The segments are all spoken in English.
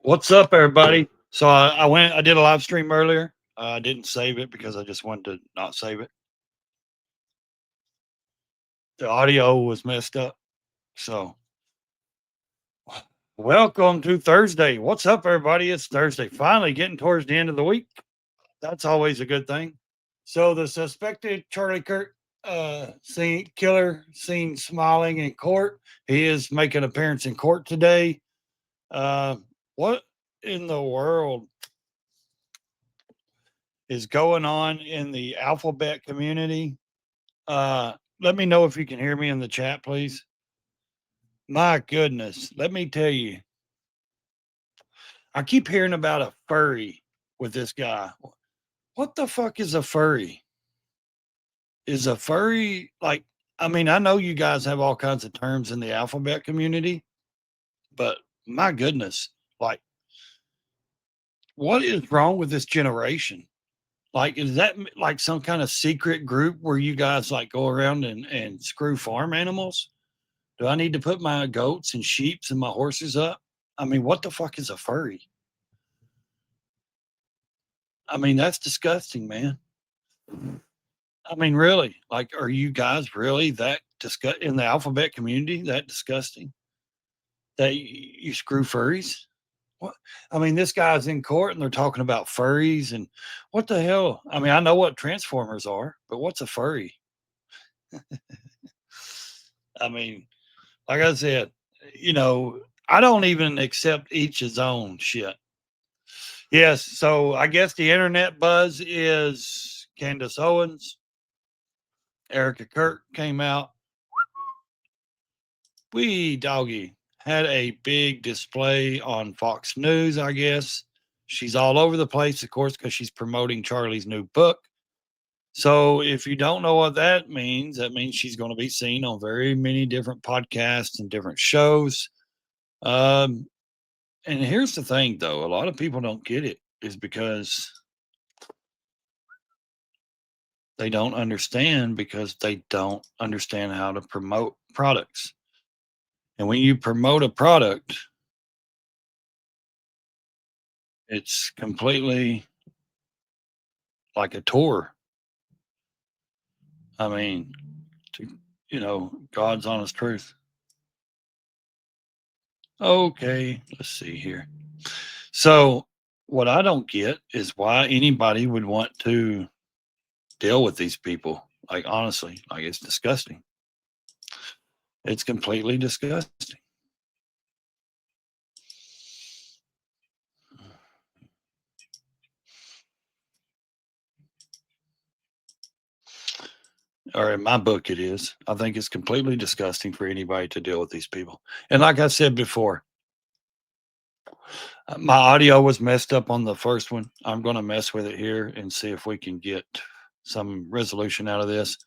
What's up, everybody? So I did a live stream earlier. I didn't save it because I just wanted to not save it. The audio was messed up. So, welcome to Thursday. What's up, everybody? It's Thursday. Finally getting towards the end of the week. That's always a good thing. So, the suspected Charlie Kirk killer seen smiling in court. He is making an appearance in court today. Uh, what in the world is going on in the alphabet community? Let me know if you can hear me in the chat, please. My goodness, let me tell you, I keep hearing about a furry with this guy. What the fuck is a furry? Is a furry like, I mean, I know you guys have all kinds of terms in the alphabet community, but my goodness, like, what is wrong with this generation? Like, is that like some kind of secret group where you guys like go around and screw farm animals? Do I need to put my goats and sheeps and my horses up? I mean, what the fuck is a furry? I mean, that's disgusting, man. I mean, really, like, are you guys really that disgust in the alphabet community that disgusting that you screw furries? What? I mean, this guy's in court and they're talking about furries and what the hell? I mean, I know what transformers are, but what's a furry? I mean, like I said, I don't even accept each his own shit. Yes, so I guess the internet buzz is Candace Owens, Erica Kirk came out. Wee doggy had a big display on Fox News, I guess. She's all over the place, of course, because she's promoting Charlie's new book. So if you don't know what that means she's going to be seen on very many different podcasts and different shows. Um, and here's the thing, though, a lot of people don't get it, is because they don't understand how to promote products. And when you promote a product, it's completely like a tour. I mean, God's honest truth. Okay, let's see here. So, what I don't get is why anybody would want to deal with these people. Like, honestly, like it's disgusting. It's completely disgusting. Or in my book, it is. I think it's completely disgusting for anybody to deal with these people. And like I said before, my audio was messed up on the first one. I'm going to mess with it here and see if we can get some resolution out of this.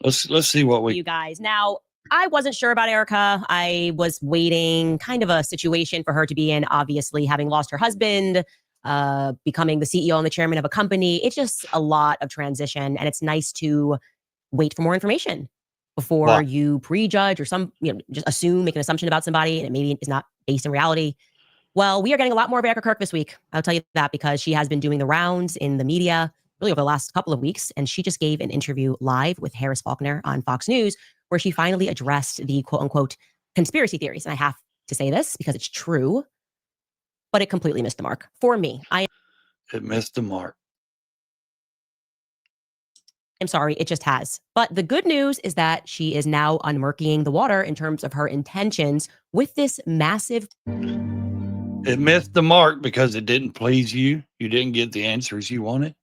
Let's see what we. You guys. Now, I wasn't sure about Erica. I was waiting kind of a situation for her to be in, obviously, having lost her husband, becoming the CEO and the chairman of a company. It's just a lot of transition, and it's nice to wait for more information before you prejudge or just assume, make an assumption about somebody, and it maybe is not based in reality. Well, we are getting a lot more of Erica Kirk this week. I'll tell you that, because she has been doing the rounds in the media really over the last couple of weeks. And she just gave an interview live with Harris Faulkner on Fox News, where she finally addressed the quote unquote conspiracy theories. And I have to say this because it's true, but it completely missed the mark for me. It missed the mark. I'm sorry, it just has. But the good news is that she is now unmurkying the water in terms of her intentions with this massive. It missed the mark because it didn't please you. You didn't get the answers you wanted.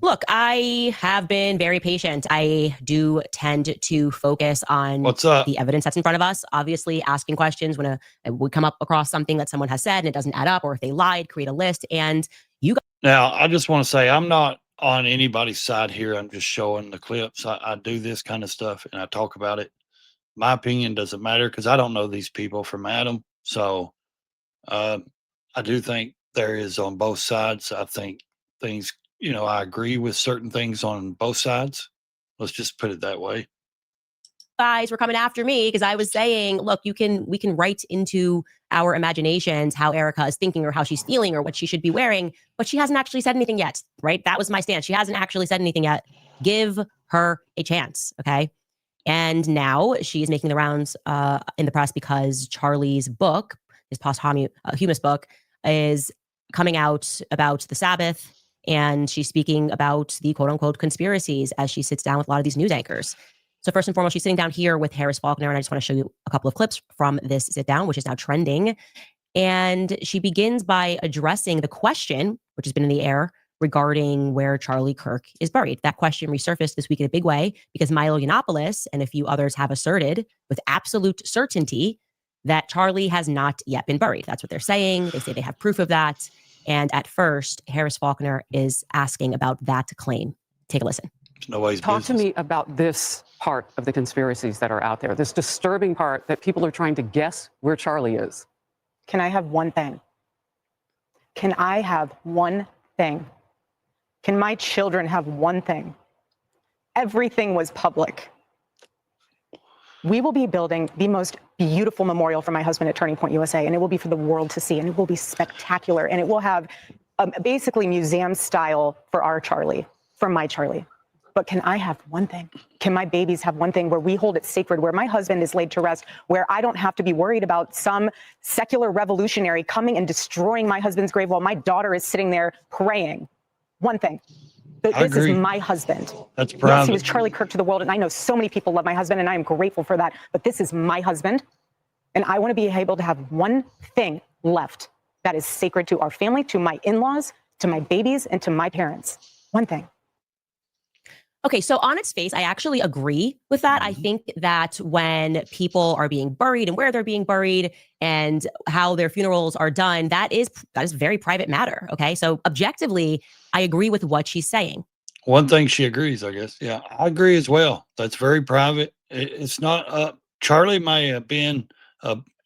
Look, I have been very patient. I do tend to focus on the evidence that's in front of us. Obviously, asking questions when we come up across something that someone has said and it doesn't add up, or if they lied, create a list. And you guys. Now, I just want to say I'm not on anybody's side here. I'm just showing the clips. I do this kind of stuff and I talk about it. My opinion doesn't matter because I don't know these people from Adam. So I do think there is on both sides. I think things, I agree with certain things on both sides. Let's just put it that way. guys were coming after me because I was saying, look, we can write into our imaginations how Erica is thinking or how she's feeling or what she should be wearing, but she hasn't actually said anything yet, right? That was my stance. She hasn't actually said anything yet. Give her a chance, okay? And now she is making the rounds in the press because Charlie's book, his posthumous book, is coming out about the Sabbath. And she's speaking about the quote unquote conspiracies as she sits down with a lot of these news anchors. So first and foremost, she's sitting down here with Harris Faulkner. And I just want to show you a couple of clips from this sit down, which is now trending. And she begins by addressing the question, which has been in the air, regarding where Charlie Kirk is buried. That question resurfaced this week in a big way because Milo Yiannopoulos and a few others have asserted with absolute certainty that Charlie has not yet been buried. That's what they're saying. They say they have proof of that. And at first, Harris Faulkner is asking about that claim. Take a listen. Talk to me about this part of the conspiracies that are out there, this disturbing part that people are trying to guess where Charlie is. Can I have one thing? Can I have one thing? Can my children have one thing? Everything was public. We will be building the most beautiful memorial for my husband at Turning Point USA, and it will be for the world to see, and it will be spectacular, and it will have basically museum style for our Charlie, for my Charlie. But can I have one thing? Can my babies have one thing where we hold it sacred, where my husband is laid to rest, where I don't have to be worried about some secular revolutionary coming and destroying my husband's grave while my daughter is sitting there praying? One thing. This is my husband. That's proud. Yes, he was Charlie Kirk to the world, and I know so many people love my husband, and I am grateful for that. But this is my husband, and I want to be able to have one thing left that is sacred to our family, to my in-laws, to my babies, and to my parents. One thing. Okay, so on its face, I actually agree with that. I think that when people are being buried and where they're being buried and how their funerals are done, that is very private matter. Okay, so objectively, I agree with what she's saying. One thing she agrees, I guess. Yeah, I agree as well. That's very private. It's not Charlie may have been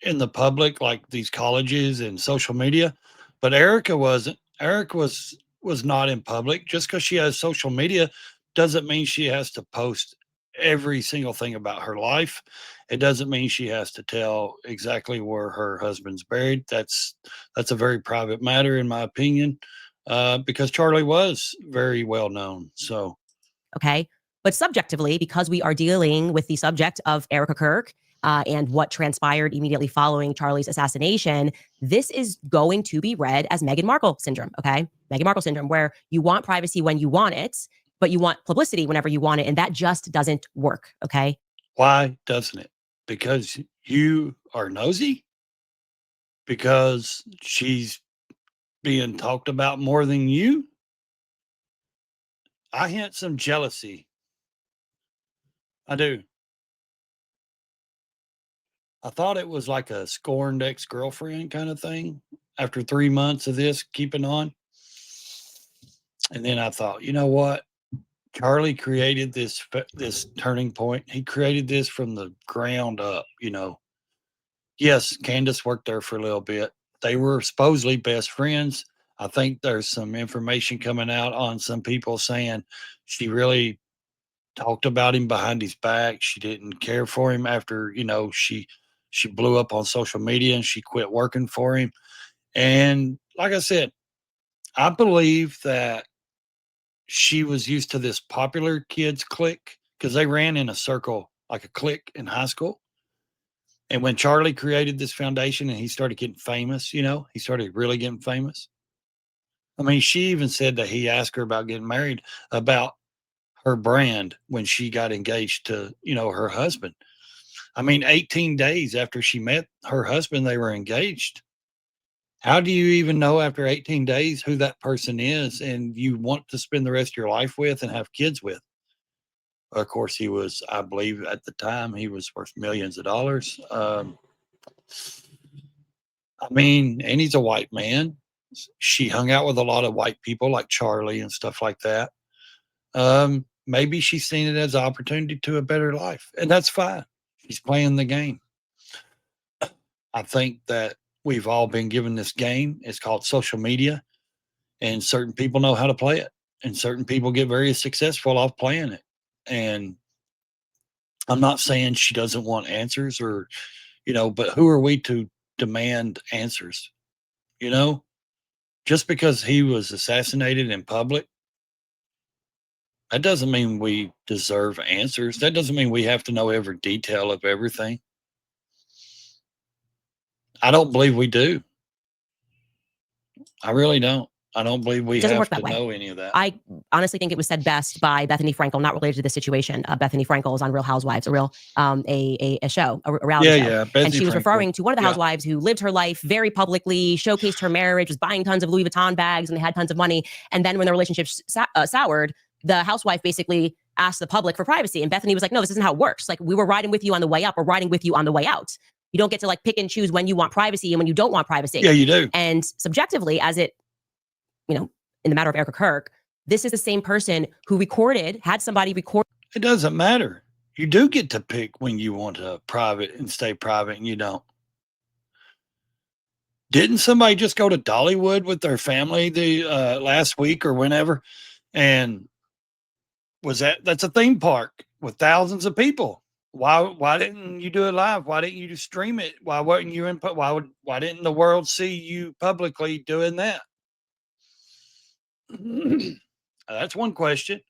in the public, like these colleges and social media, but Erica wasn't. Eric was not in public. Just because she has social media doesn't mean she has to post every single thing about her life. It doesn't mean she has to tell exactly where her husband's buried. That's a very private matter, in my opinion, because Charlie was very well known. So, okay, but subjectively, because we are dealing with the subject of Erica Kirk and what transpired immediately following Charlie's assassination, this is going to be read as Meghan Markle syndrome. Okay, Meghan Markle syndrome, where you want privacy when you want it, but you want publicity whenever you want it. And that just doesn't work. Okay. Why doesn't it? Because you are nosy? Because she's being talked about more than you? I hint some jealousy. I do. I thought it was like a scorned ex-girlfriend kind of thing after 3 months of this keeping on. And then I thought, you know what? Charlie created this turning point. He created this from the ground up, you know. Yes, Candace worked there for a little bit. They were supposedly best friends. I think there's some information coming out on some people saying she really talked about him behind his back. She didn't care for him after, you know, she blew up on social media and she quit working for him. And like I said, I believe that she was used to this popular kids clique because they ran in a circle like a clique in high school. And when Charlie created this foundation and he started getting famous, you know, he started really getting famous. I mean, she even said that he asked her about getting married, about her brand when she got engaged to, you know, her husband. I mean, 18 days after she met her husband, they were engaged. How do you even know after 18 days who that person is and you want to spend the rest of your life with and have kids with? Of course, he was, I believe at the time, he was worth millions of dollars. I mean, and he's a white man. She hung out with a lot of white people like Charlie and stuff like that. Maybe she's seen it as an opportunity to a better life, and that's fine. She's playing the game. I think that we've all been given this game. It's called social media, and certain people know how to play it, and certain people get very successful off playing it. And I'm not saying she doesn't want answers or, but who are we to demand answers? You know, just because he was assassinated in public, that doesn't mean we deserve answers. That doesn't mean we have to know every detail of everything. I don't believe we do. I really don't. I don't believe we It doesn't have work that to way. know any of that. I honestly think it was said best by Bethany Frankel, not related to this situation. Bethany Frankel is on Real Housewives, a show, a reality show. Yeah. And Bethany she was Frankel. referring to one of the Yeah. housewives who lived her life very publicly, showcased her marriage, was buying tons of Louis Vuitton bags, and they had tons of money. And then when the relationship soured, the housewife basically asked the public for privacy. And Bethany was like, no, this isn't how it works. Like, we were riding with you on the way up. We're riding with you on the way out. You don't get to like pick and choose when you want privacy and when you don't want privacy. Yeah, you do. And subjectively, as it, in the matter of Erik Kirk, this is the same person who had somebody record. It doesn't matter. You do get to pick when you want to private and stay private, and you don't. Didn't somebody just go to Dollywood with their family the last week or whenever? And that's a theme park with thousands of people. Why didn't you do it live? Why didn't you stream it? Why weren't you input? Why didn't the world see you publicly doing that? That's one question.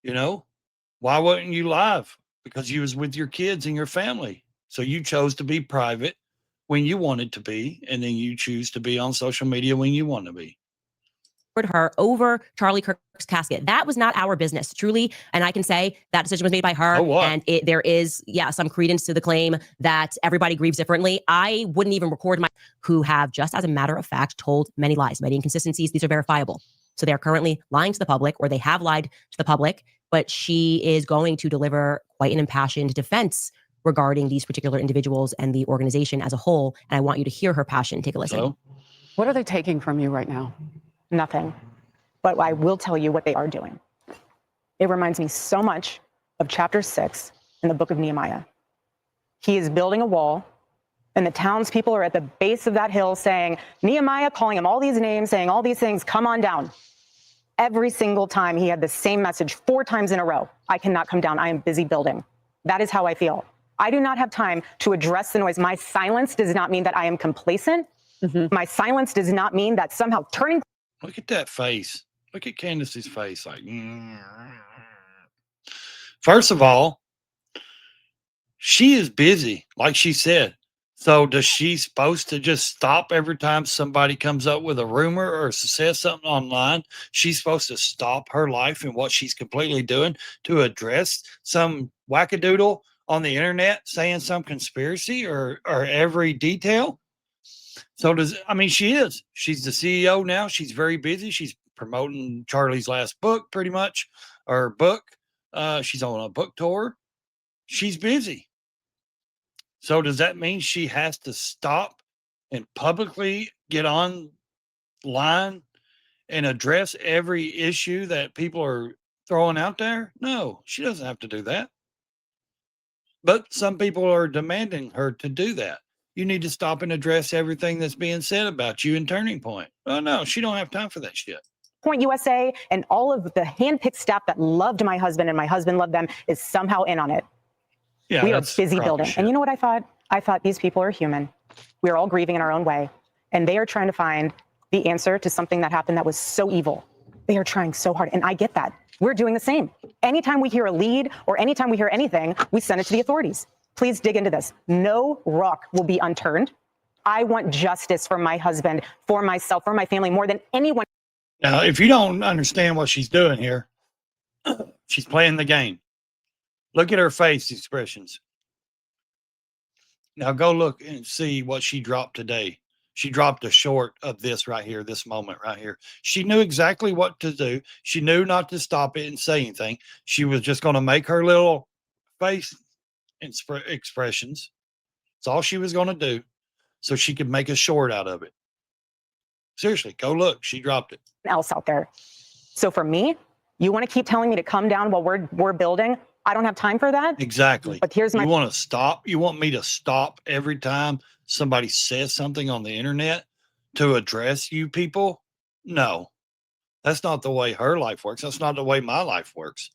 Why wasn't you live? Because you was with your kids and your family. So you chose to be private when you wanted to be, and then you choose to be on social media when you want to be. Her over Charlie Kirk's casket. That was not our business, truly. And I can say that decision was made by her. Oh, what? And there is, some credence to the claim that everybody grieves differently. I wouldn't even record who have, just as a matter of fact, told many lies, many inconsistencies. These are verifiable. So they're currently lying to the public, or they have lied to the public. But she is going to deliver quite an impassioned defense regarding these particular individuals and the organization as a whole. And I want you to hear her passion. Take a listen. So? What are they taking from you right now? Nothing. But I will tell you what they are doing. It reminds me so much of chapter 6 in the book of Nehemiah. He is building a wall, and the townspeople are at the base of that hill saying, Nehemiah, calling him all these names, saying all these things, come on down. Every single time he had the same message 4 times in a row. I cannot come down. I am busy building. That is how I feel. I do not have time to address the noise. My silence does not mean that I am complacent. Mm-hmm. My silence does not mean that somehow turning. Look at that face. Look at Candace's face. Like, first of all, she is busy, like she said. So does she supposed to just stop every time somebody comes up with a rumor or says something online? She's supposed to stop her life and what she's completely doing to address some wackadoodle on the internet saying some conspiracy or every detail? So she is. She's the CEO now. She's very busy. She's promoting Charlie's last book, pretty much, or book. She's on a book tour. She's busy. So does that mean she has to stop and publicly get online and address every issue that people are throwing out there? No, she doesn't have to do that. But some people are demanding her to do that. You need to stop and address everything that's being said about you in Turning Point. Oh, no, she don't have time for that shit. Point USA and all of the handpicked staff that loved my husband and my husband loved them is somehow in on it. Yeah, we are busy building. Shit. And you know what I thought? I thought these people are human. We are all grieving in our own way. And they are trying to find the answer to something that happened that was so evil. They are trying so hard. And I get that. We're doing the same. Anytime we hear a lead or anytime we hear anything, we send it to the authorities. Please dig into this. No rock will be unturned. I want justice for my husband, for myself, for my family, more than anyone. Now, if you don't understand what she's doing here, she's playing the game. Look at her face expressions. Now go look and see what she dropped today. She dropped a short of this right here, this moment right here. She knew exactly what to do. She knew not to stop it and say anything. She was just going to make her little face expressions. That's all she was going to do so she could make a short out of it. Seriously, go look. She dropped it. Else out there. So for me, you want to keep telling me to come down while we're building? I don't have time for that. Exactly. But here's my. You want to stop? You want me to stop every time somebody says something on the internet to address you people? No, that's not the way her life works. That's not the way my life works.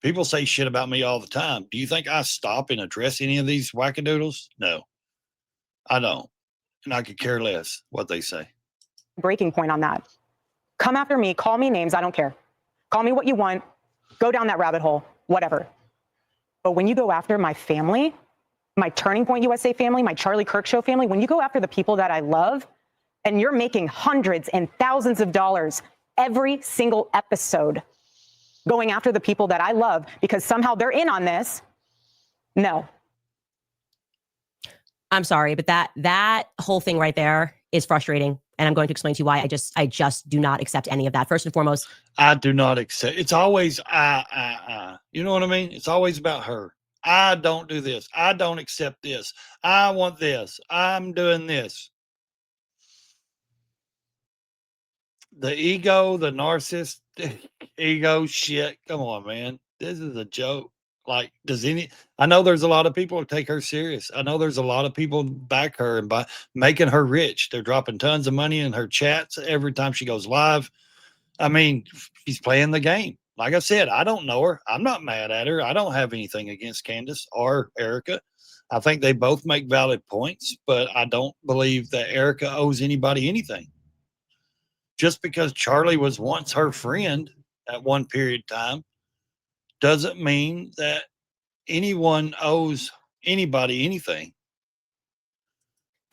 People say shit about me all the time. Do you think I stop and address any of these wackadoodles? No, I don't. And I could care less what they say. Breaking point on that. Come after me, call me names, I don't care. Call me what you want, go down that rabbit hole, whatever. But when you go after my family, my Turning Point USA family, my Charlie Kirk Show family, when you go after the people that I love, and you're making hundreds and thousands of dollars every single episode going after the people that I love because somehow they're in on this, no. I'm sorry, but that whole thing right there is frustrating. And I'm going to explain to you why I just do not accept any of that. First and foremost, I do not accept. It's always I. You know what I mean? It's always about her. I don't do this. I don't accept this. I want this. I'm doing this. The ego, the narcissist ego shit. Come on, man. This is a joke. Like, I know there's a lot of people who take her serious. I know there's a lot of people back her and by making her rich. They're dropping tons of money in her chats every time she goes live. I mean, she's playing the game. Like I said, I don't know her. I'm not mad at her. I don't have anything against Candace or Erica. I think they both make valid points, but I don't believe that Erica owes anybody anything. Just because Charlie was once her friend at one period of time doesn't mean that anyone owes anybody anything.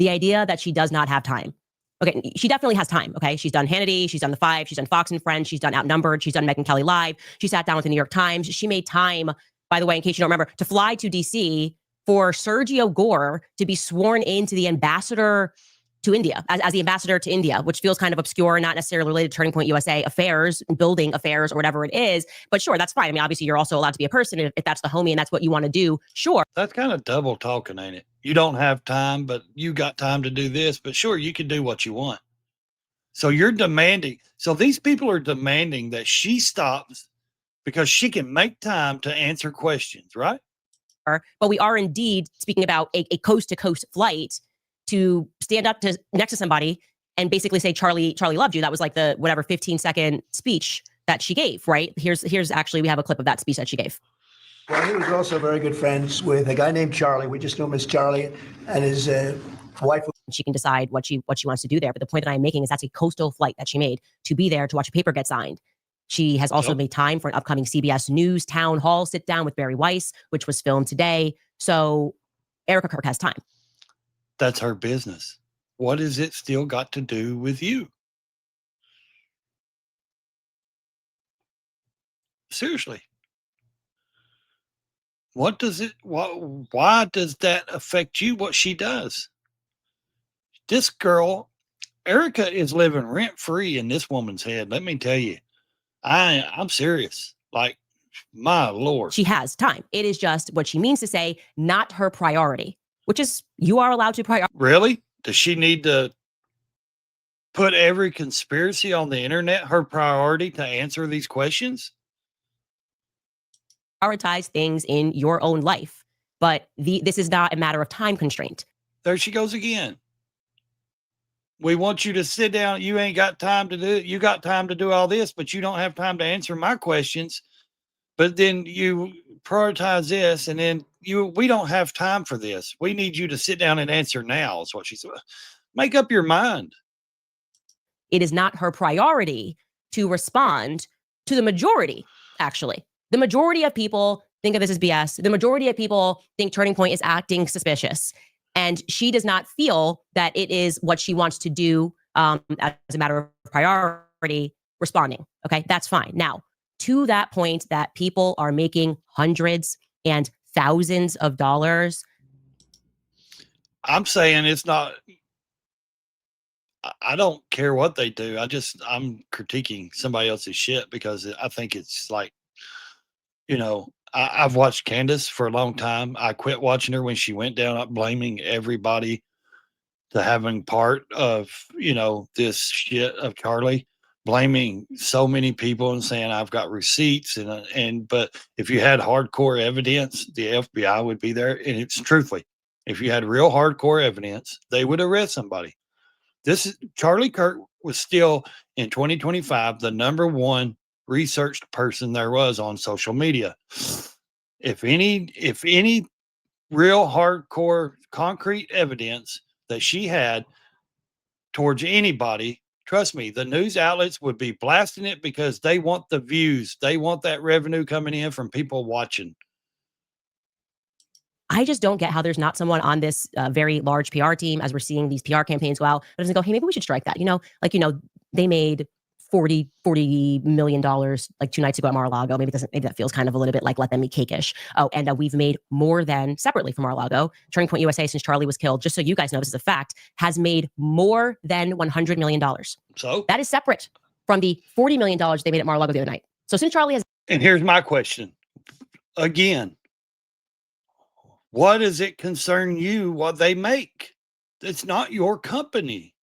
the idea that she does not have time. Okay, she definitely has time. Okay, she's done Hannity, she's done The Five, she's done Fox and Friends, she's done Outnumbered, she's done Megyn Kelly Live. She sat down with the New York Times. She made time, by the way, in case you don't remember, to fly to DC for Sergio Gore to be sworn into the ambassador to India, as the ambassador to India, which feels kind of obscure, not necessarily related to Turning Point USA affairs, building affairs, or whatever it is. But sure, that's fine. I mean, obviously, you're also allowed to be a person if that's the homie and that's what you want to do. Sure. That's kind of double talking, ain't it? You don't have time, but you got time to do this. But sure, you can do what you want. So you're demanding. So these people are demanding that she stops because she can make time to answer questions, right? But we are indeed speaking about a coast-to-coast flight to stand up next to somebody and basically say, Charlie loved you. That was like the whatever 15-second speech that she gave, right? Here's actually, we have a clip of that speech that she gave. Well, he was also very good friends with a guy named Charlie. We just knew him as Charlie, and his wife. She can decide what she wants to do there. But the point that I'm making is that's a coastal flight that she made to be there to watch a paper get signed. She has also made time for an upcoming CBS News town hall sit down with Barry Weiss, which was filmed today. So Erica Kirk has time. That's her business. What has it still got to do with you? Seriously. Why does that affect you, what she does? This girl, Erica, is living rent-free in this woman's head. Let me tell you, I'm serious. Like, my Lord. She has time. It is just what she means to say, not her priority, which is you are allowed to prioritize. Really? Does she need to put every conspiracy on the internet her priority to answer these questions? Prioritize things in your own life. But this is not a matter of time constraint. There she goes again. We want you to sit down. You ain't got time to do it. You got time to do all this, but you don't have time to answer my questions. But then you prioritize this, and then we don't have time for this. We need you to sit down and answer now, is what she said. Make up your mind. It is not her priority to respond to the majority, actually. The majority of people think of this as BS. The majority of people think Turning Point is acting suspicious. And she does not feel that it is what she wants to do as a matter of priority, responding. Okay, that's fine. Now, to that point that people are making hundreds and thousands of dollars. I'm saying it's not. I don't care what they do. I'm critiquing somebody else's shit because I think it's like, I've watched Candace for a long time. I quit watching her when she went down, blaming everybody to having part of, this shit of Charlie, blaming so many people and saying I've got receipts but if you had hardcore evidence, the FBI would be there. And it's truthfully, if you had real hardcore evidence, they would arrest somebody. Charlie Kirk was still in 2025 the number one researched person there was on social media. If any real hardcore concrete evidence that she had towards anybody, trust me, the news outlets would be blasting it because they want the views. They want that revenue coming in from people watching. I just don't get how there's not someone on this very large PR team, as we're seeing these PR campaigns go out, that doesn't go, hey, maybe we should strike that. They made $40 million like 2 nights ago at Mar-a-Lago. Maybe that feels kind of a little bit like let them eat cake-ish. Oh, and we've made more than, separately from Mar-a-Lago, Turning Point USA, since Charlie was killed, just so you guys know, this is a fact, has made more than $100 million. So that is separate from the $40 million they made at Mar-a-Lago the other night. So since Charlie has... And here's my question. Again, what does it concern you what they make? It's not your company.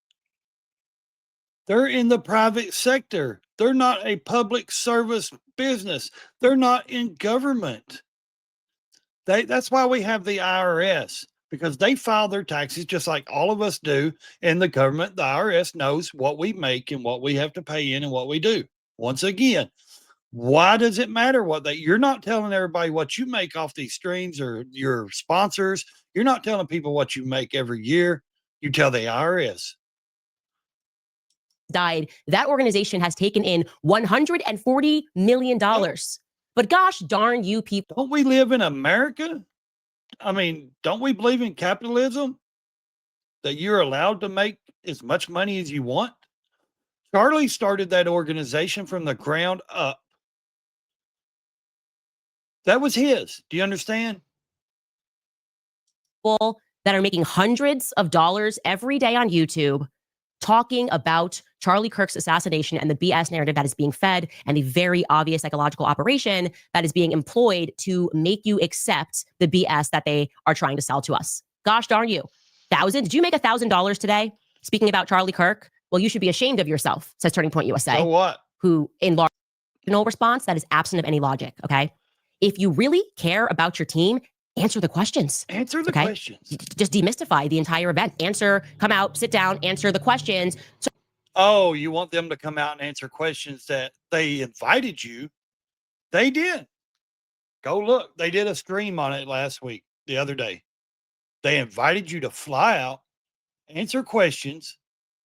They're in the private sector. They're not a public service business. They're not in government. That's why we have the IRS, because they file their taxes just like all of us do. And the government, the IRS, knows what we make and what we have to pay in and what we do. Once again, why does it matter you're not telling everybody what you make off these streams or your sponsors? You're not telling people what you make every year. You tell the IRS. Died, that organization has taken in $140 million. But gosh darn you people. Don't we live in America? I mean, don't we believe in capitalism? That you're allowed to make as much money as you want? Charlie started that organization from the ground up. That was his. Do you understand? People that are making hundreds of dollars every day on YouTube talking about Charlie Kirk's assassination and the BS narrative that is being fed and the very obvious psychological operation that is being employed to make you accept the BS that they are trying to sell to us. Gosh darn you. Did you make $1,000 today? Speaking about Charlie Kirk? Well, you should be ashamed of yourself, says Turning Point USA. So what? Who, in large response, that is absent of any logic, okay? If you really care about your team, answer the questions. Answer the questions. Just demystify the entire event. Come out, sit down, answer the questions. Oh, you want them to come out and answer questions that they invited you? They did. Go look. They did a stream on it the other day. They invited you to fly out, answer questions,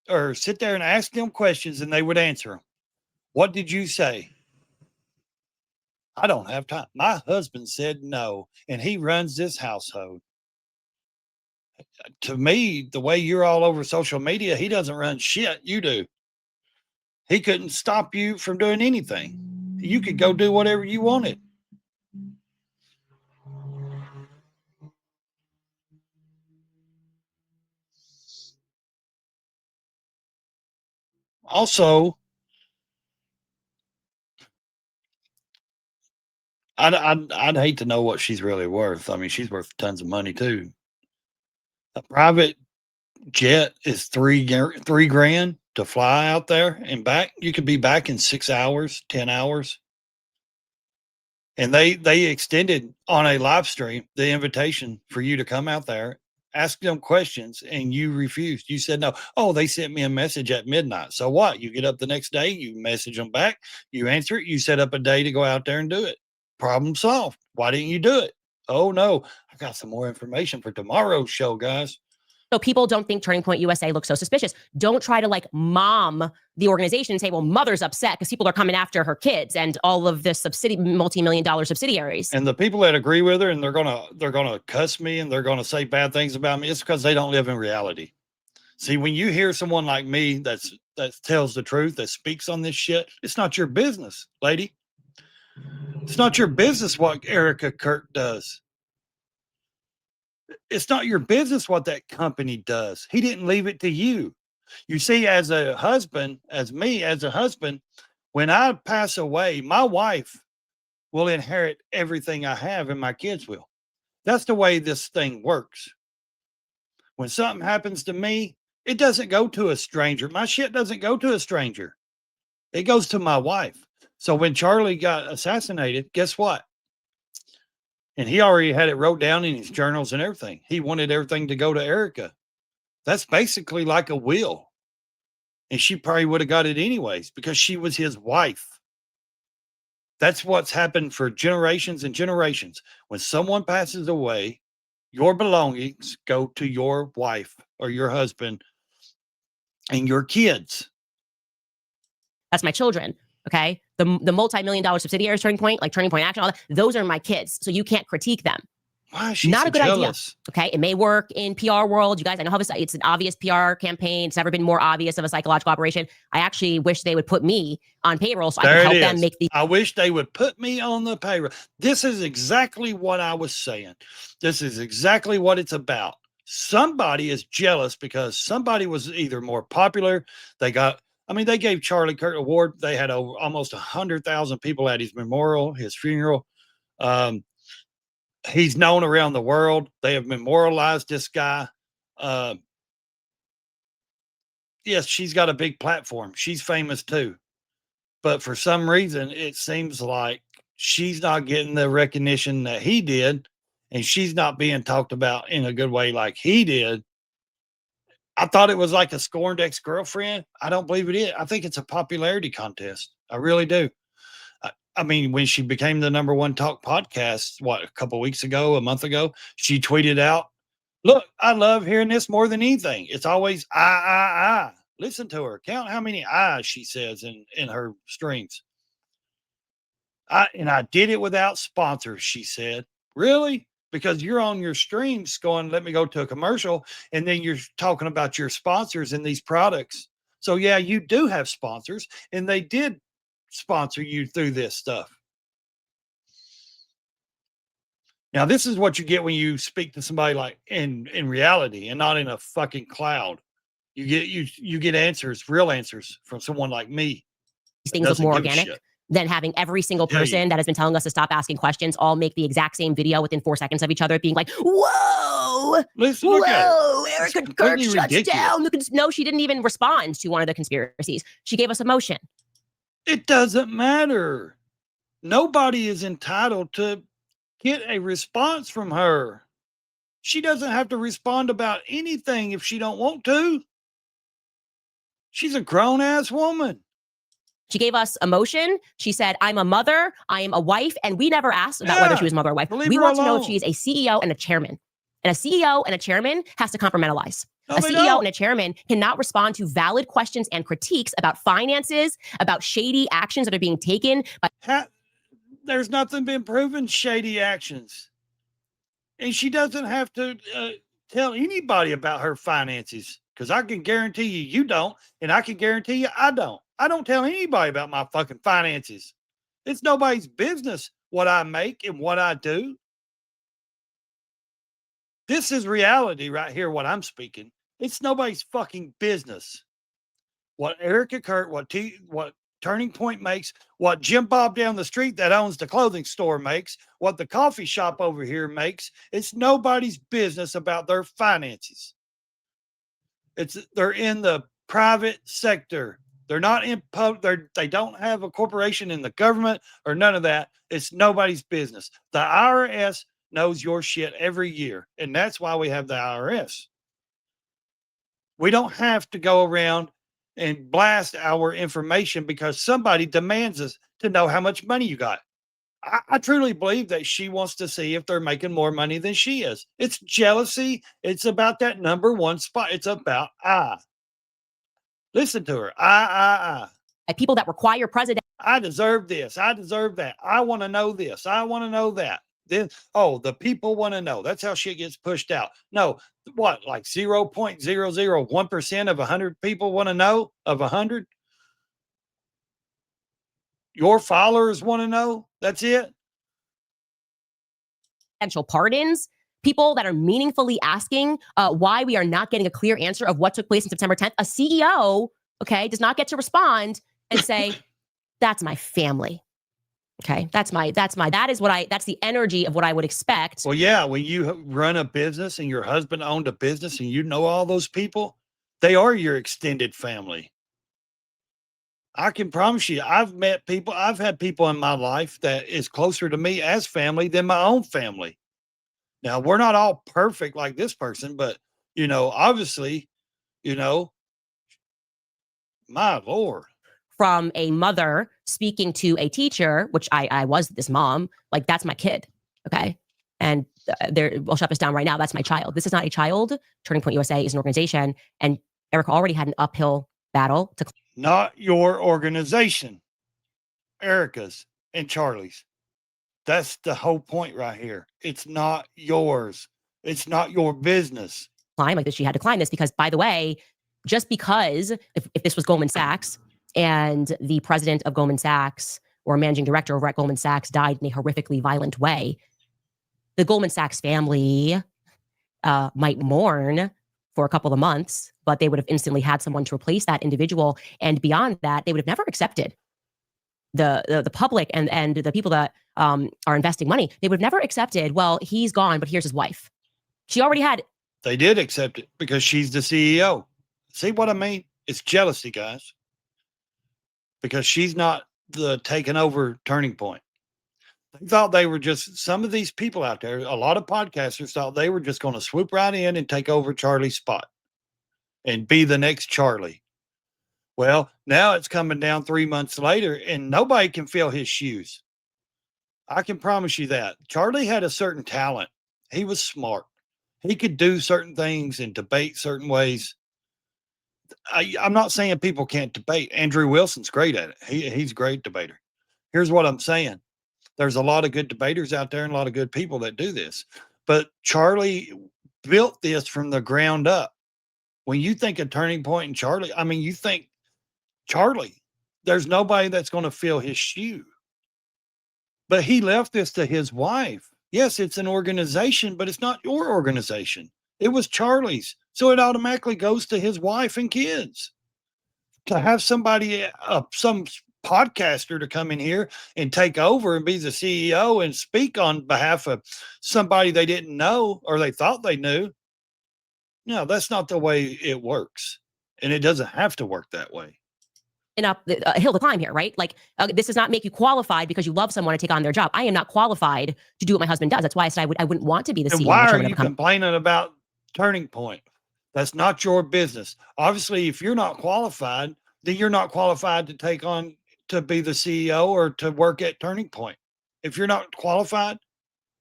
or sit there and ask them questions, and they would answer them. What did you say? I don't have time. My husband said no, and he runs this household. To me, the way you're all over social media, he doesn't run shit. You do. He couldn't stop you from doing anything. You could go do whatever you wanted. Also, I'd hate to know what she's really worth. I mean, she's worth tons of money too. A private jet is $3,000 to fly out there and back. You could be back in 6 hours, 10 hours. And they extended on a live stream the invitation for you to come out there, ask them questions, and you refused. You said no. Oh, they sent me a message at midnight. So what? You get up the next day, you message them back, you answer it, you set up a day to go out there and do it. Problem solved. Why didn't you do it? Oh no, I got some more information for tomorrow's show, guys. So people don't think Turning Point USA looks so suspicious. Don't try to mom the organization and say, well, mother's upset because people are coming after her kids and all of this multi-million-dollar subsidiaries. And the people that agree with her and they're gonna cuss me and they're gonna say bad things about me, it's because they don't live in reality. See, when you hear someone like me that tells the truth, that speaks on this shit, it's not your business, lady. It's not your business what Erica Kirk does. It's not your business what that company does. He didn't leave it to you. You see, as a husband, when I pass away, my wife will inherit everything I have and my kids will. That's the way this thing works. When something happens to me, it doesn't go to a stranger. My shit doesn't go to a stranger. It goes to my wife. So when Charlie got assassinated, guess what? And he already had it wrote down in his journals and everything. He wanted everything to go to Erica. That's basically like a will. And she probably would have got it anyways because she was his wife. That's what's happened for generations and generations. When someone passes away, your belongings go to your wife or your husband and your kids. That's my children. Okay. The multi-million-dollar subsidiaries, Turning Point, like Turning Point Action, all that, those are my kids. So you can't critique them. Why is she Not so a good idea. jealous? Okay. It may work in PR world. You guys, I know how this, it's an obvious PR campaign. It's never been more obvious of a psychological operation. I actually wish they would put me on payroll so I There can it help them is. make the I wish they would put me on the payroll. This is exactly what I was saying. This is exactly what it's about. Somebody is jealous because somebody was either more popular. They gave Charlie Kirk award. They had almost 100,000 people at his memorial, his funeral. He's known around the world. They have memorialized this guy. Yes, she's got a big platform. She's famous too. But for some reason, it seems like she's not getting the recognition that he did, and she's not being talked about in a good way like he did. I thought it was like a scorned ex-girlfriend. I don't believe it is. I think it's a popularity contest. I really do. I mean, when she became the number one talk podcast, a couple weeks ago, a month ago, she tweeted out, "Look, I love hearing this more than anything. It's always I. Listen to her. Count how many I's she says in her streams. I did it without sponsors," she said. Really? Because you're on your streams going, let me go to a commercial, and then you're talking about your sponsors and these products. So yeah, you do have sponsors, and they did sponsor you through this stuff. Now, this is what you get when you speak to somebody like in reality and not in a fucking cloud. You get answers, real answers from someone like me. things look Doesn't more give a organic shit. than having every single Tell you. person that has been telling us to stop asking questions all make the exact same video within 4 seconds of each other, being like, "Whoa, Listen, look at it. whoa, It's Erik and Kirk completely shuts ridiculous. down." No, she didn't even respond to one of the conspiracies. She gave us a motion. It doesn't matter. Nobody is entitled to get a response from her. She doesn't have to respond about anything if she don't want to. She's a grown ass woman. She gave us a motion. She said, "I'm a mother, I am a wife," and we never asked about whether she was a mother or wife. Leave We her want to know if alone. she is a CEO and a chairman. And a CEO and a chairman has to compartmentalize. No, A they CEO don't. and a chairman cannot respond to valid questions and critiques about finances, about shady actions that are being taken by There's nothing been proven shady actions. And she doesn't have to tell anybody about her finances, because I can guarantee you don't. And I can guarantee you I don't. I don't tell anybody about my fucking finances. It's nobody's business what I make and what I do. This is reality right here, what I'm speaking. It's nobody's fucking business. What Erik and Kirk, what Turning Point makes, what Jim Bob down the street that owns the clothing store makes, what the coffee shop over here makes, it's nobody's business about their finances. They're in the private sector. They're not in they don't have a corporation in the government or none of that. It's nobody's business. The IRS knows your shit every year, and that's why we have the IRS. We don't have to go around and blast our information because somebody demands us to know how much money you got. I truly believe that she wants to see if they're making more money than she is. It's jealousy. It's about that number one spot. It's about I. Listen to her. people that require president. I deserve this. I deserve that. I want to know this. I want to know that. Then, oh, the people want to know. That's how shit gets pushed out. No, what, like 0.001% of 100 people want to know of 100? Your followers want to know? That's it? Potential pardons, people that are meaningfully asking why we are not getting a clear answer of what took place on September 10th. A CEO, okay, does not get to respond and say, "That's my family." Okay, that's the energy of what I would expect. Well, yeah, when you run a business and your husband owned a business and you know all those people, they are your extended family. I can promise you, I've had people in my life that is closer to me as family than my own family. Now, we're not all perfect like this person, but, obviously, my Lord. from a mother speaking to a teacher, which I was this mom, like that's my kid. Okay. And we'll shut this down right now. That's my child. This is not a child. Turning Point USA is an organization. And Eric already had an uphill battle to. Not your organization, Erica's and Charlie's. That's the whole point right here. It's not yours. It's not your business. Climb like this. She had to climb this because, by the way, just because if this was Goldman Sachs and the president of Goldman Sachs or managing director over at Goldman Sachs died in a horrifically violent way, the Goldman Sachs family might mourn for a couple of months, but they would have instantly had someone to replace that individual. And beyond that, they would have never accepted the public and the people that are investing money. They would have never accepted, well, he's gone, but here's his wife. She already had. They did accept it because she's the CEO. See what I mean? It's jealousy, guys. Because she's not the taken over Turning Point. They thought they were just, some of these people out there, a lot of podcasters thought they were just going to swoop right in and take over Charlie's spot and be the next Charlie. Well, now it's coming down 3 months later and nobody can fill his shoes. I can promise you that. Charlie had a certain talent. He was smart. He could do certain things and debate certain ways. I'm not saying people can't debate. Andrew Wilson's great at it. He's a great debater. Here's what I'm saying. There's a lot of good debaters out there and a lot of good people that do this. But Charlie built this from the ground up. When you think of Turning Point and Charlie, I mean, you think Charlie, there's nobody that's going to fill his shoe. But he left this to his wife. Yes, it's an organization, but it's not your organization. It was Charlie's. So it automatically goes to his wife and kids. To have somebody, some podcaster to come in here and take over and be the CEO and speak on behalf of somebody they didn't know or they thought they knew. No, that's not the way it works. And it doesn't have to work that way. Up a hill to climb here, right? Like this does not make you qualified because you love someone to take on their job. I am not qualified to do what my husband does. That's why I said I wouldn't want to be the CEO. And why are you complaining about Turning Point? That's not your business. Obviously, if you're not qualified, then you're not qualified to take on to be the CEO or to work at Turning Point. If you're not qualified,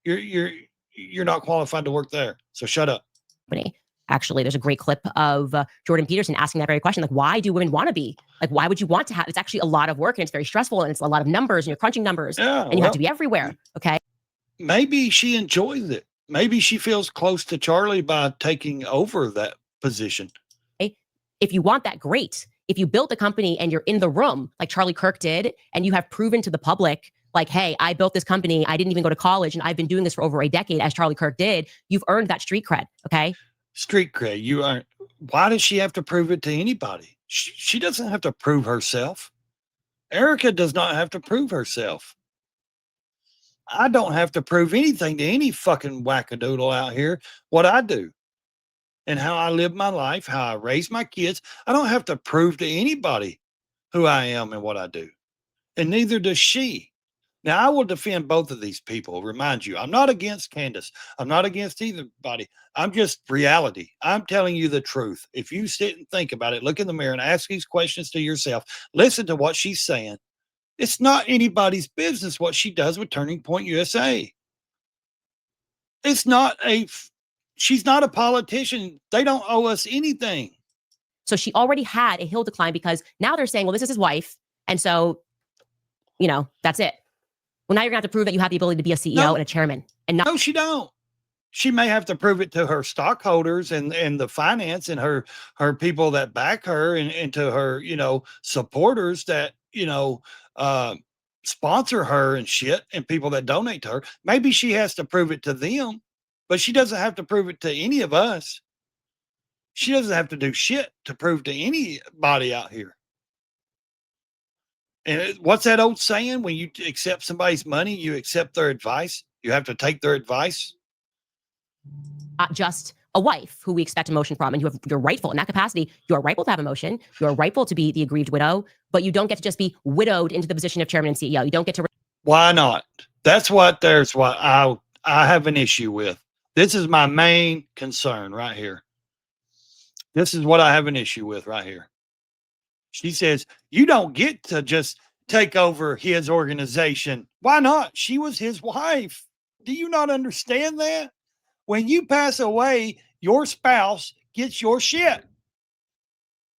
you're not qualified to work there. So shut up. Actually, there's a great clip of Jordan Peterson asking that very question. Like, why do women want to be? Like, why would you want to have? It's actually a lot of work and it's very stressful and it's a lot of numbers and you're crunching numbers and you have to be everywhere. Okay. Maybe she enjoys it. Maybe she feels close to Charlie by taking over that position. If you want that, great. If you built a company and you're in the room like Charlie Kirk did, and you have proven to the public, like, hey, I built this company. I didn't even go to college and I've been doing this for over a decade as Charlie Kirk did. You've earned that street cred. Okay. Street cred. You aren't. Why does she have to prove it to anybody? She doesn't have to prove herself. Erica does not have to prove herself. I don't have to prove anything to any fucking wackadoodle out here what I do and how I live my life, how I raise my kids. I don't have to prove to anybody who I am and what I do. And neither does she. Now, I will defend both of these people. Remind you, I'm not against Candace. I'm not against eitherbody. I'm just reality. I'm telling you the truth. If you sit and think about it, look in the mirror and ask these questions to yourself, listen to what she's saying. It's not anybody's business what she does with Turning Point USA. She's not a politician. They don't owe us anything. So she already had a hill to climb because now they're saying, well, this is his wife. And so, that's it. Well, now you're going to have to prove that you have the ability to be a CEO and a chairman. And no, she don't. She may have to prove it to her stockholders and the finance and her people that back her and to her, supporters that, sponsor her and shit and people that donate to her. Maybe she has to prove it to them, but she doesn't have to prove it to any of us. She doesn't have to do shit to prove to anybody out here. And what's that old saying? When you accept somebody's money, you accept their advice. You have to take their advice. Not just a wife who we expect emotion from, and you're rightful in that capacity. You are rightful to have emotion. You are rightful to be the aggrieved widow, but you don't get to just be widowed into the position of chairman and CEO. You don't get to. Why not? That's what I have an issue with. This is my main concern right here. This is what I have an issue with right here. She says, you don't get to just take over his organization. Why not? She was his wife. Do you not understand that? When you pass away, your spouse gets your shit.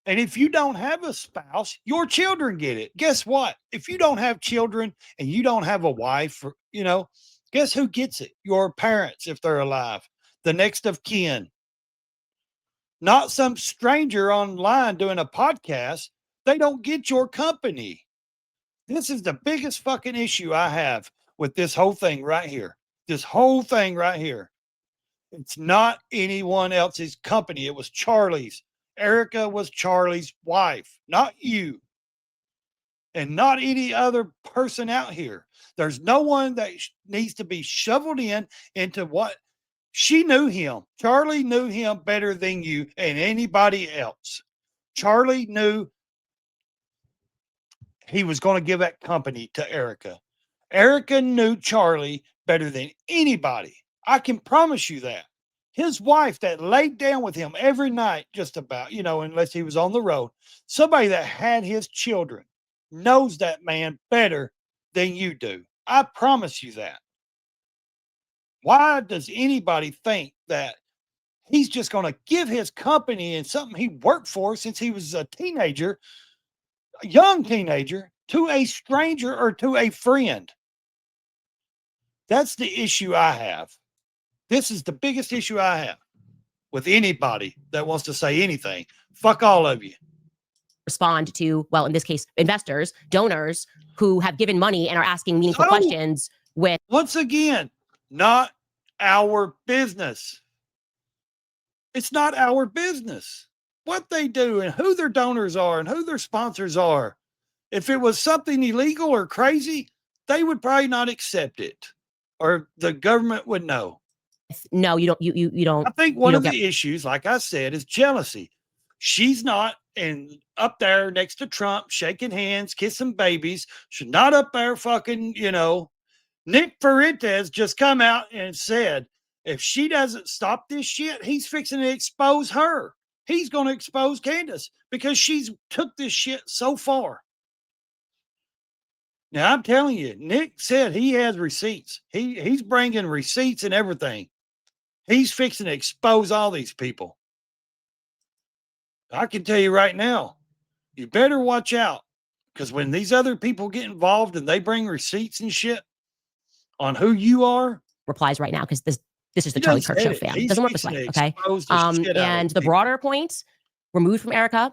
And if you don't have a spouse, your children get it. Guess what? If you don't have children and you don't have a wife, guess who gets it? Your parents, if they're alive, the next of kin. Not some stranger online doing a podcast. They don't get your company. This is the biggest fucking issue I have with this whole thing right here. This whole thing right here. It's not anyone else's company. It was Charlie's. Erica was Charlie's wife, not you. And not any other person out here. There's no one that needs to be shoveled into what she knew him. Charlie knew him better than you and anybody else. Charlie knew he was going to give that company to Erica. Erica knew Charlie better than anybody. I can promise you that. His wife that laid down with him every night, just about, unless he was on the road, somebody that had his children knows that man better than you do. I promise you that. Why does anybody think that he's just going to give his company and something he worked for since he was a teenager, a young teenager, to a stranger or to a friend? That's the issue I have. This is the biggest issue I have with anybody that wants to say anything. Fuck all of you. Respond to, well, in this case, investors, donors who have given money and are asking meaningful questions with. Once again, not our business. It's not our business what they do and who their donors are and who their sponsors are. If it was something illegal or crazy, they would probably not accept it, or the government would know. No, you don't. You don't. I think one of the issues, like I said, is jealousy. She's not up there next to Trump, shaking hands, kissing babies. She's not up there fucking, Nick Fuentes just come out and said, if she doesn't stop this shit, he's fixing to expose her. He's going to expose Candace because she's took this shit so far. Now, I'm telling you, Nick said he has receipts. He's bringing receipts and everything. He's fixing to expose all these people. I can tell you right now, you better watch out, because when these other people get involved and they bring receipts and shit on who you are. Replies right now, because this is the Charlie Kirk Show, fam. It doesn't work this way, okay? And the broader point, removed from Erica,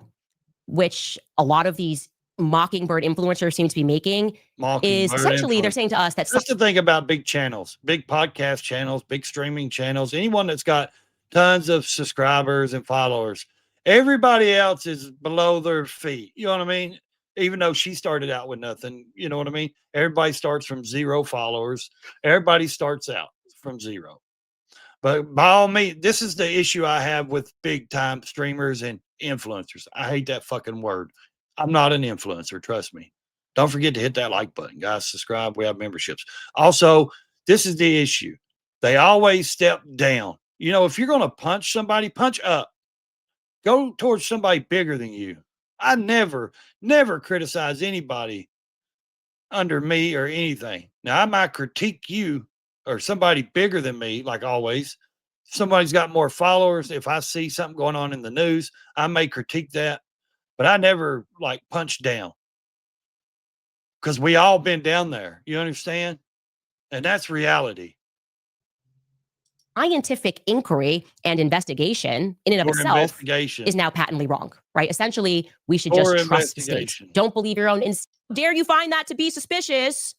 which a lot of these Mockingbird influencers seem to be making, is essentially they're saying to us that that's the thing about big channels, big podcast channels, big streaming channels, anyone that's got tons of subscribers and followers, everybody else is below their feet. You know what I mean? Even though she started out with nothing, you know what I mean? Everybody starts from 0 followers. Everybody starts out from 0. But by all means, this is the issue I have with big time streamers and influencers. I hate that fucking word. I'm not an influencer, trust me. Don't forget to hit that like button, guys. Subscribe. We have memberships. Also, this is the issue. They always step down. If you're going to punch somebody, punch up. Go towards somebody bigger than you. I never criticize anybody under me or anything. Now, I might critique you or somebody bigger than me, like always. If somebody's got more followers, if I see something going on in the news, I may critique that. But I never punch down, because we all been down there. You understand? And that's reality. Scientific inquiry and investigation in and of itself is now patently wrong, right? Essentially, we should just trust the state. Don't believe your own. Dare you find that to be suspicious?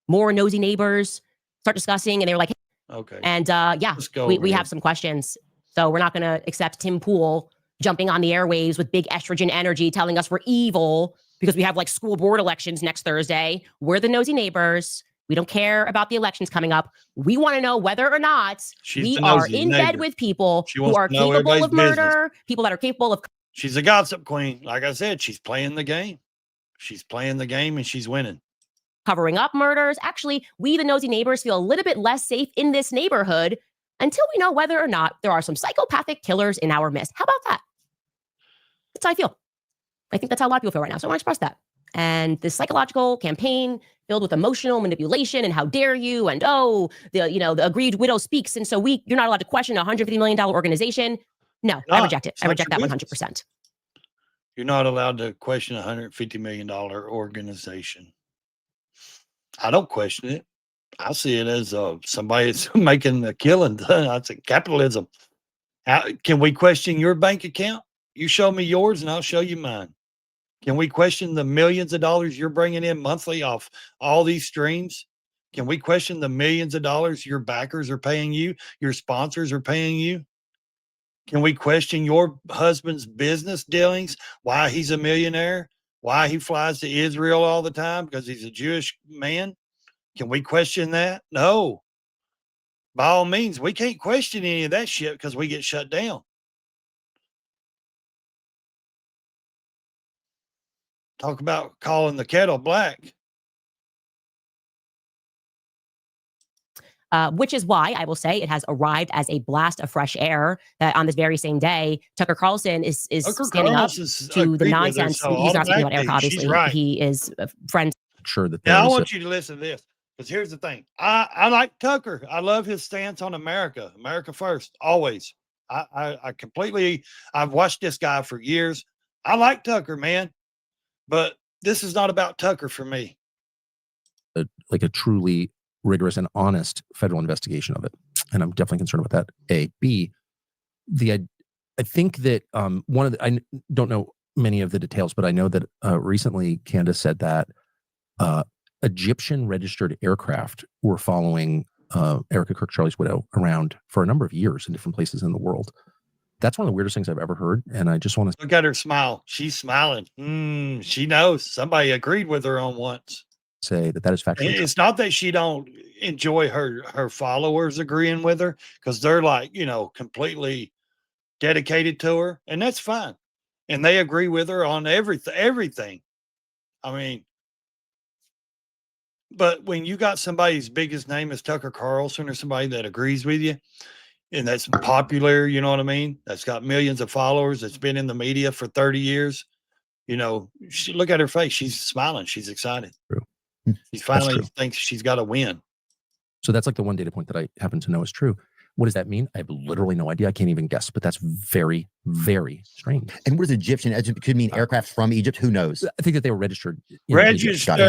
More nosy neighbors start discussing, and they were like, hey. Okay. And we have some questions. So we're not going to accept Tim Pool jumping on the airwaves with big estrogen energy telling us we're evil because we have school board elections next Thursday. We're the nosy neighbors. We don't care about the elections coming up. We want to know whether or not we are in bed with people who are capable of murder, people that are capable of. She's a gossip queen. Like I said, she's playing the game. She's playing the game and she's winning. Covering up murders. Actually, we, the nosy neighbors, feel a little bit less safe in this neighborhood until we know whether or not there are some psychopathic killers in our midst. How about that? That's how I feel. I think that's how a lot of people feel right now. So I want to express that. And this psychological campaign filled with emotional manipulation and how dare you, and the aggrieved widow speaks, and so you're not allowed to question a $150 million organization. No, I reject it. I reject that 100%. You're not allowed to question a $150 million organization. I don't question it. I see it as somebody that's making a killing. That's capitalism. Can we question your bank account? You show me yours and I'll show you mine. Can we question the millions of dollars you're bringing in monthly off all these streams? Can we question the millions of dollars your backers are paying you, your sponsors are paying you? Can we question your husband's business dealings, why he's a millionaire, why he flies to Israel all the time because he's a Jewish man? Can we question that? No. By all means, we can't question any of that shit because we get shut down. Talk about calling the kettle black. Which is why I will say it has arrived as a blast of fresh air that on this very same day, Tucker Carlson is standing up to the nonsense. He's not speaking about Eric, obviously. Right. He is friends. Sure that now I want you to listen to this, because here's the thing. I like Tucker. I love his stance on America first, always. I've watched this guy for years. I like Tucker, man, but this is not about Tucker for me. Like a truly rigorous and honest federal investigation of it. And I'm definitely concerned about that. A. B, I think that I don't know many of the details, but I know that recently Candace said that Egyptian registered aircraft were following Erica Kirk, Charlie's widow, around for a number of years in different places in the world. That's one of the weirdest things I've ever heard. And I just want to look at her smile. She's smiling. She knows somebody agreed with her on once. Say that is factually true. It's not that she don't enjoy her followers agreeing with her, because they're like, completely dedicated to her, and that's fine. And they agree with her on everything. I mean, but when you got somebody's biggest name is Tucker Carlson, or somebody that agrees with you and that's popular, you know what I mean? That's got millions of followers, that's been in the media for 30 years. Look at her face. She's smiling. She's excited. True. She finally thinks she's got to win. So that's like the one data point that I happen to know is true. What does that mean? I have literally no idea. I can't even guess, but that's very, very strange. And what is Egyptian? It could mean aircraft from Egypt. Who knows? I think that they were registered. Registered.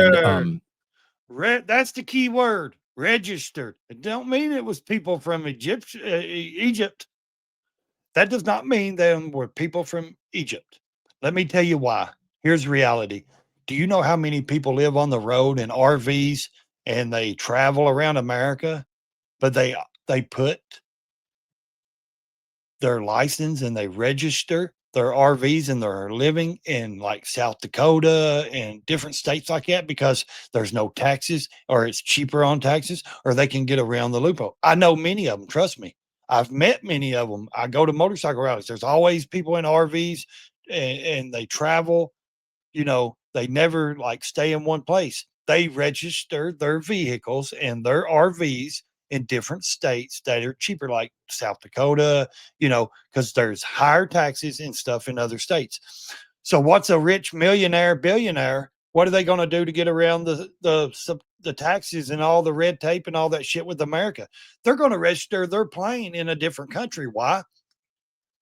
That's the key word. Registered. It don't mean it was people from Egypt. That does not mean them were people from Egypt. Let me tell you why. Here's reality. Do you know how many people live on the road in RVs and they travel around America, but they put their license and they register their RVs and they're living in like South Dakota and different states like that because there's no taxes, or it's cheaper on taxes, or they can get around the loophole. I know many of them, trust me. I've met many of them. I go to motorcycle rallies. There's always people in RVs and they travel, they never like stay in one place. They register their vehicles and their RVs in different states that are cheaper, like South Dakota, because there's higher taxes and stuff in other states. So what's a rich millionaire, billionaire? What are they going to do to get around the taxes and all the red tape and all that shit with America? They're going to register their plane in a different country. Why?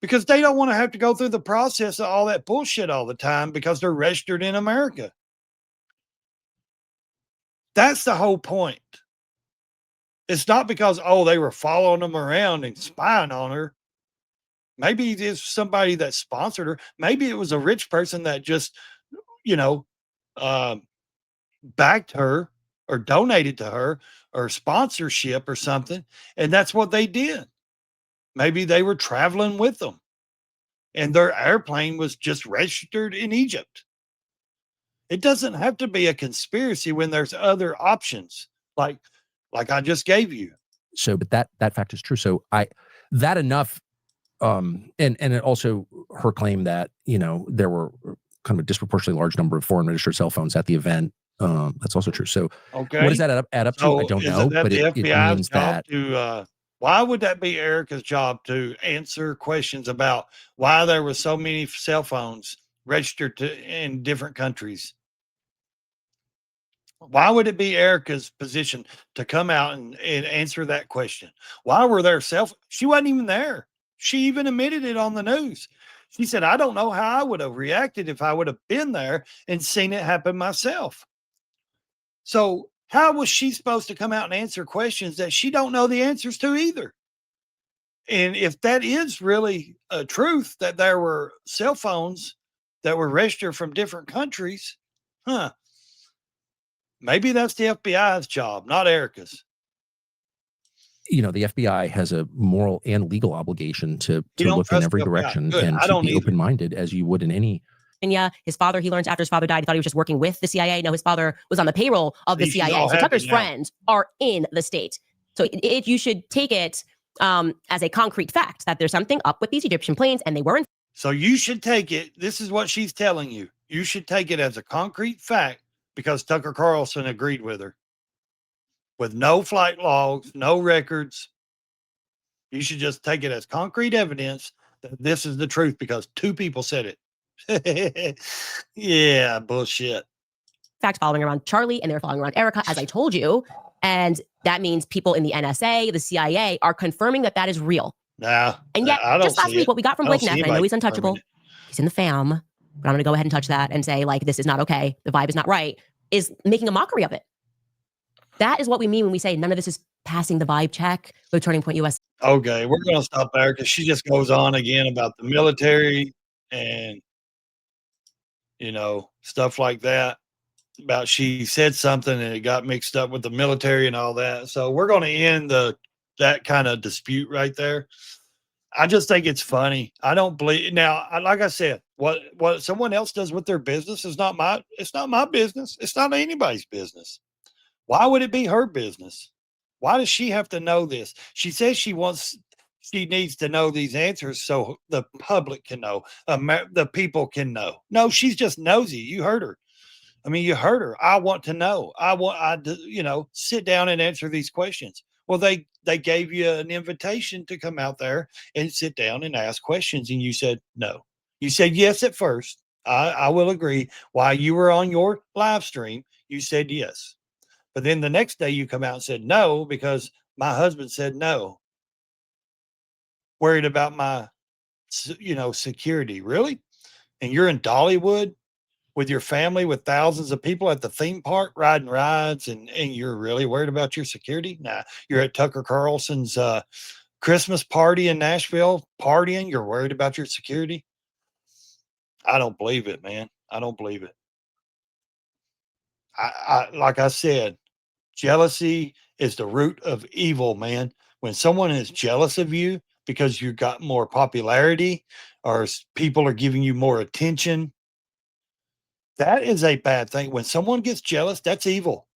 Because they don't want to have to go through the process of all that bullshit all the time because they're registered in America. That's the whole point. It's not because, they were following them around and spying on her. Maybe it's somebody that sponsored her. Maybe it was a rich person that just, backed her or donated to her or sponsorship or something. And that's what they did. Maybe they were traveling with them and their airplane was just registered in Egypt. It doesn't have to be a conspiracy when there's other options like I just gave you. So, but that fact is true. So that enough. And it also her claim that, there were kind of a disproportionately large number of foreign registered cell phones at the event. That's also true. So what does that add up to? I don't know, but it means that why would that be Erica's job to answer questions about why there were so many cell phones registered in different countries. Why would it be Erica's position to come out and answer that question? Why were there she wasn't even there. She even admitted it on the news. She said, I don't know how I would have reacted if I would have been there and seen it happen myself. So how was she supposed to come out and answer questions that she don't know the answers to either? And if that is really a truth that there were cell phones that were registered from different countries, maybe that's the FBI's job, not Erica's. The FBI has a moral and legal obligation to You don't look in trust every the FBI. direction Good. and I to don't be either. open-minded as you would in any. And yeah, his father, he learns after his father died, he thought he was just working with the CIA. No, his father was on the payroll of the See, she's CIA. all So happy Tucker's now. friends are in the state. So you should take it as a concrete fact that there's something up with these Egyptian planes and they were in. So you should take it. This is what she's telling you. You should take it as a concrete fact because Tucker Carlson agreed with her. With no flight logs, no records. You should just take it as concrete evidence that this is the truth because two people said it. Yeah, bullshit. Fact, following around Charlie and they're following around Erica, as I told you. And that means people in the NSA, the CIA are confirming that that is real. Nah, And yet, I don't just last see week, it. what we got from I don't Blake see Neff, and I know anybody he's untouchable. confirming He's in the fam, but I'm going to go ahead and touch that and say, like, this is not okay. The vibe is not right, is making a mockery of it. That is what we mean when we say none of this is passing the vibe check with Turning Point US. Okay, we're going to stop there because she just goes on again about the military and, stuff like that. About she said something and it got mixed up with the military and all that. So we're going to end that kind of dispute right there. I just think it's funny. I don't believe now. Like I said, what someone else does with their business is not my. It's not my business. It's not anybody's business. Why would it be her business? Why does she have to know this? She says she needs to know these answers so the public can know, the people can know. No, she's just nosy. You heard her. I mean, you heard her. I want to know. Sit down and answer these questions. Well, they gave you an invitation to come out there and sit down and ask questions, and you said no. You said yes at first. I will agree. While you were on your live stream, you said yes. But then the next day you come out and said no because my husband said no. Worried about my, security. Really? And you're in Dollywood with your family with thousands of people at the theme park riding rides and you're really worried about your security? Nah, you're at Tucker Carlson's Christmas party in Nashville partying. You're worried about your security? I don't believe it, man. I don't believe it. I like I said, jealousy is the root of evil, man. When someone is jealous of you because you got more popularity or people are giving you more attention, that is a bad thing. When someone gets jealous, that's evil.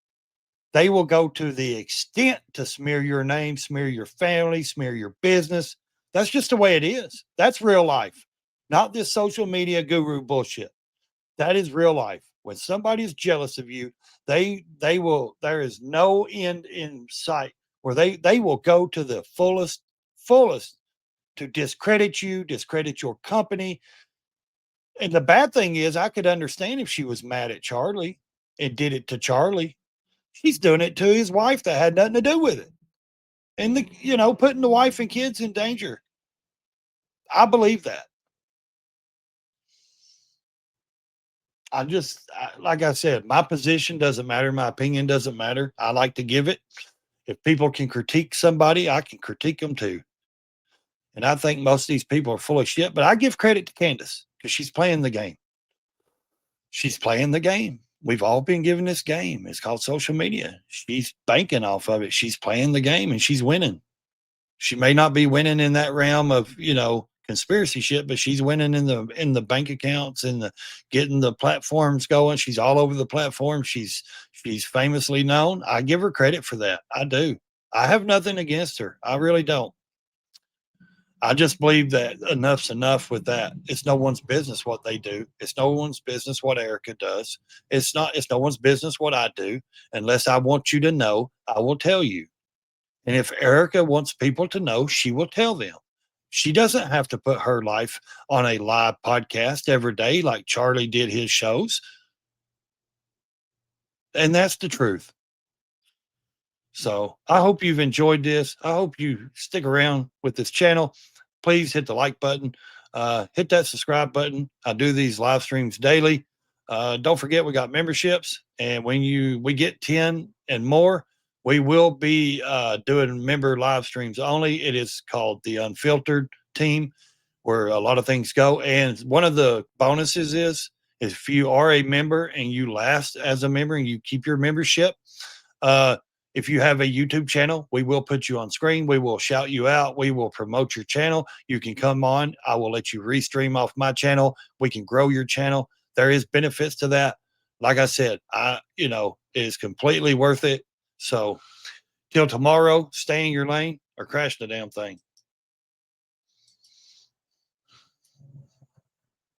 They will go to the extent to smear your name, smear your family, smear your business. That's just the way it is. That's real life, not this social media guru bullshit. That is real life. When somebody is jealous of you, they will, there is no end in sight where they will go to the fullest to discredit you, discredit your company. And the bad thing is I could understand if she was mad at Charlie and did it to Charlie. She's doing it to his wife that had nothing to do with it. And putting the wife and kids in danger. I believe that. Like I said, my position doesn't matter. My opinion doesn't matter. I like to give it. If people can critique somebody, I can critique them too. And I think most of these people are full of shit, but I give credit to Candace because she's playing the game. She's playing the game. We've all been given this game. It's called social media. She's banking off of it. She's playing the game and she's winning. She may not be winning in that realm of, conspiracy shit, but she's winning in the bank accounts and the getting the platforms going. She's all over the platform. She's famously known. I give her credit for that. I do. I have nothing against her. I really don't. I just believe that enough's enough with that. It's no one's business what they do. It's no one's business what Erica does. It's no one's business what I do. Unless I want you to know, I will tell you. And if Erica wants people to know, she will tell them. She doesn't have to put her life on a live podcast every day like Charlie did his shows. And that's the truth. So I hope you've enjoyed this. I hope you stick around with this channel. Please hit the like button, hit that subscribe button. I do these live streams daily. Don't forget, we got memberships, and when we get 10 and more, we will be doing member live streams only. It is called the Unfiltered Team, where a lot of things go. And one of the bonuses is if you are a member and you last as a member and you keep your membership, if you have a YouTube channel, we will put you on screen. We will shout you out. We will promote your channel. You can come on. I will let you restream off my channel. We can grow your channel. There is benefits to that. Like I said, it is completely worth it. So till tomorrow, stay in your lane or crash the damn thing.